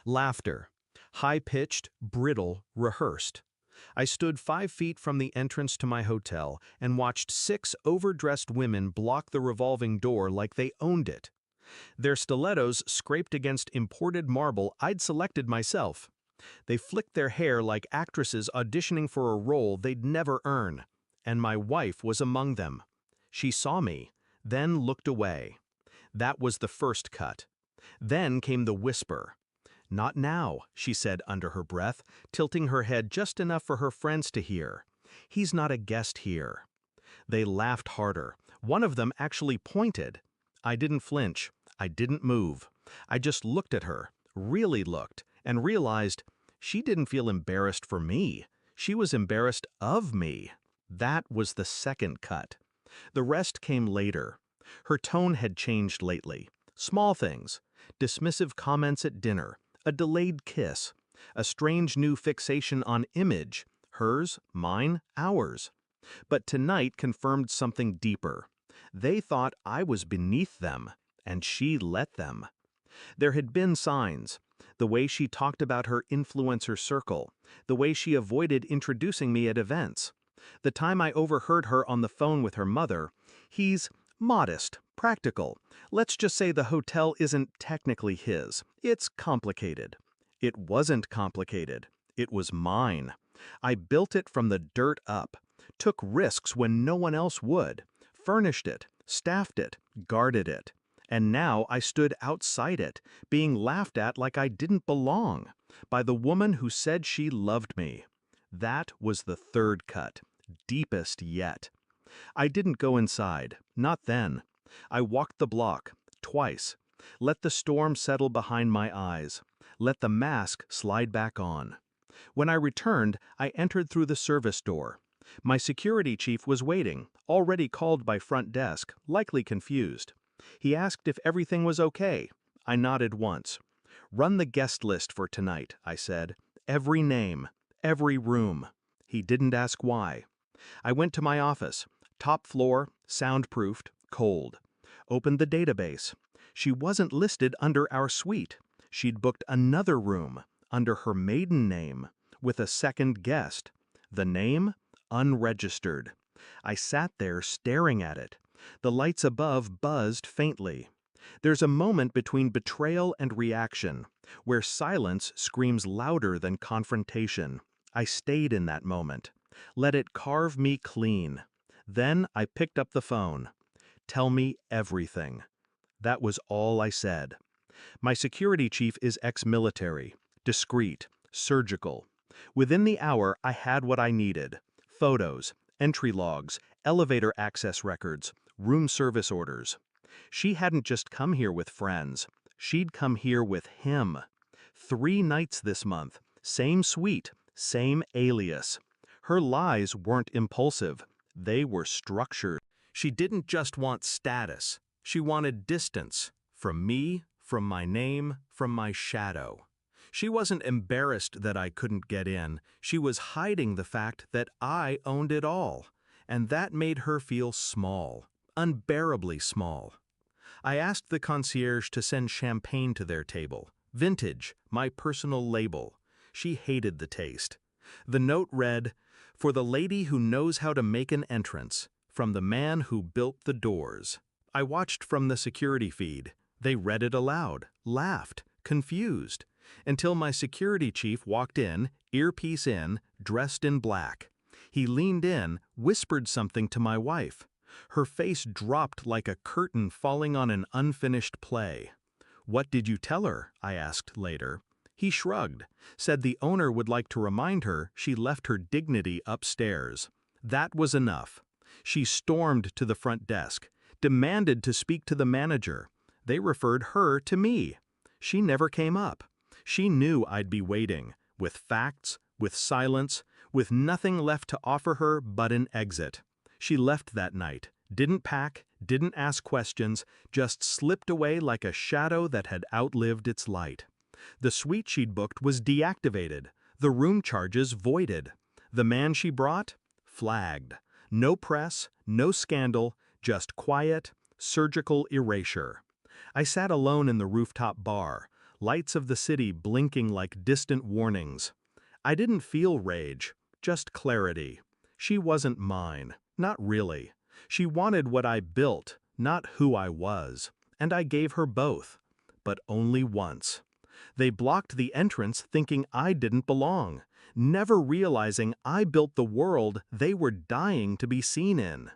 Laughter. High-pitched, brittle, rehearsed. I stood 5 feet from the entrance to my hotel and watched 6 overdressed women block the revolving door like they owned it. Their stilettos scraped against imported marble I'd selected myself. They flicked their hair like actresses auditioning for a role they'd never earn. And my wife was among them. She saw me, then looked away. That was the first cut. Then came the whisper. "Not now," she said under her breath, tilting her head just enough for her friends to hear. "He's not a guest here." They laughed harder. One of them actually pointed. I didn't flinch. I didn't move. I just looked at her, really looked, and realized she didn't feel embarrassed for me. She was embarrassed of me. That was the second cut. The rest came later. Her tone had changed lately. Small things. Dismissive comments at dinner. A delayed kiss. A strange new fixation on image. Hers, mine, ours. But tonight confirmed something deeper. They thought I was beneath them, and she let them. There had been signs. The way she talked about her influencer circle. The way she avoided introducing me at events. The time I overheard her on the phone with her mother. He's modest, practical. Let's just say the hotel isn't technically his. It's complicated. It wasn't complicated. It was mine. I built it from the dirt up. Took risks when no one else would. Furnished it, staffed it, guarded it. And now I stood outside it, being laughed at like I didn't belong, by the woman who said she loved me. That was the third cut, deepest yet. I didn't go inside, not then. I walked the block, twice. Let the storm settle behind my eyes. Let the mask slide back on. When I returned, I entered through the service door. My security chief was waiting, already called by front desk, likely confused. He asked if everything was okay. I nodded once. "Run the guest list for tonight," I said. "Every name, every room." He didn't ask why. I went to my office. Top floor, soundproofed, cold. Opened the database. She wasn't listed under our suite. She'd booked another room, under her maiden name, with a second guest. The name? Unregistered. I sat there staring at it. The lights above buzzed faintly. There's a moment between betrayal and reaction, where silence screams louder than confrontation. I stayed in that moment. Let it carve me clean. Then I picked up the phone. "Tell me everything." That was all I said. My security chief is ex-military, discreet, surgical. Within the hour, I had what I needed. Photos, entry logs, elevator access records, room service orders. She hadn't just come here with friends. She'd come here with him. 3 nights this month, same suite, same alias. Her lies weren't impulsive. They were structured. She didn't just want status. She wanted distance. From me, from my name, from my shadow. She wasn't embarrassed that I couldn't get in. She was hiding the fact that I owned it all. And that made her feel small. Unbearably small. I asked the concierge to send champagne to their table. Vintage, my personal label. She hated the taste. The note read, "For the lady who knows how to make an entrance, from the man who built the doors." I watched from the security feed. They read it aloud, laughed, confused, until my security chief walked in, earpiece in, dressed in black. He leaned in, whispered something to my wife. Her face dropped like a curtain falling on an unfinished play. "What did you tell her?" I asked later. He shrugged, said the owner would like to remind her she left her dignity upstairs. That was enough. She stormed to the front desk, demanded to speak to the manager. They referred her to me. She never came up. She knew I'd be waiting, with facts, with silence, with nothing left to offer her but an exit. She left that night, didn't pack, didn't ask questions, just slipped away like a shadow that had outlived its light. The suite she'd booked was deactivated, the room charges voided. The man she brought? Flagged. No press, no scandal, just quiet, surgical erasure. I sat alone in the rooftop bar, lights of the city blinking like distant warnings. I didn't feel rage, just clarity. She wasn't mine, not really. She wanted what I built, not who I was, and I gave her both. But only once. They blocked the entrance thinking I didn't belong, never realizing I built the world they were dying to be seen in.